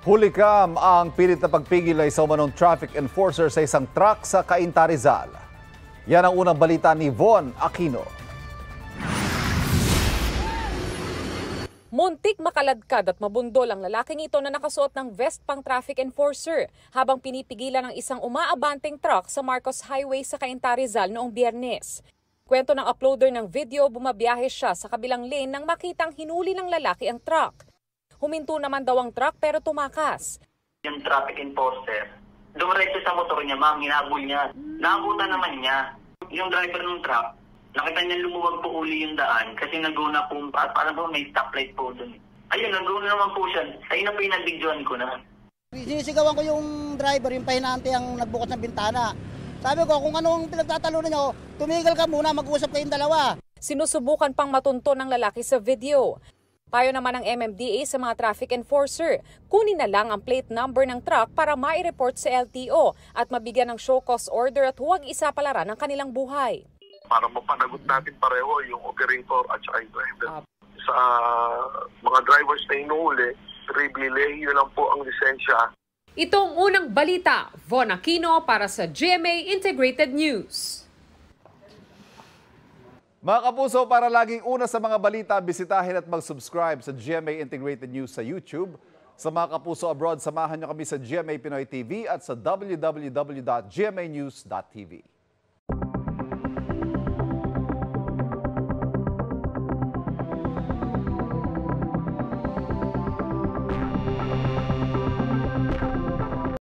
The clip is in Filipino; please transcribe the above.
Hulikam ang pilit na pagpigil ay sa umanong traffic enforcer sa isang truck sa Cainta, Rizal. Yan ang unang balita ni Von Aquino. Muntik makaladkad at mabundol ang lalaking ito na nakasuot ng vest pang traffic enforcer habang pinipigilan ng isang umaabanteng truck sa Marcos Highway sa Cainta, Rizal noong Biyernes. Kwento ng uploader ng video, bumabiyahe siya sa kabilang lane nang makitang hinuli ng lalaki ang truck. Huminto naman daw ang truck pero tumakas. Yung traffic enforcer, dumiretso sa motor niya, ma'am, hinabol niya. Naabutan naman niya. Yung driver ng truck, nakita niya lumuwag po uli yung daan kasi nag-go na po, parang po may stoplight po doon. Ayun, nag-go na naman po siya. Ayun na po yung nag-videoan ko na. Sinisigawan ko yung driver, yung pahinante ang nagbukas ng bintana. Sabi ko, kung anong pinagtatalunan niyo, tumigil ka muna, mag-usap kayong dalawa. Sinusubukan pang matunto ng lalaki sa video. Payo naman ng MMDA sa mga traffic enforcer, kunin na lang ang plate number ng truck para mai-report sa LTO at mabigyan ng show cause order at huwag isapalaran ang kanilang buhay. Para mapanagot natin pareho yung operator at saka yung driver. Sa mga drivers na inuuli, pribilehiyo lang po ang lisensya. Itong unang balita, Von Aquino para sa GMA Integrated News. Mga kapuso, para laging una sa mga balita, bisitahin at mag-subscribe sa GMA Integrated News sa YouTube. Sa mga kapuso abroad, samahan niyo kami sa GMA Pinoy TV at sa www.gmanews.tv.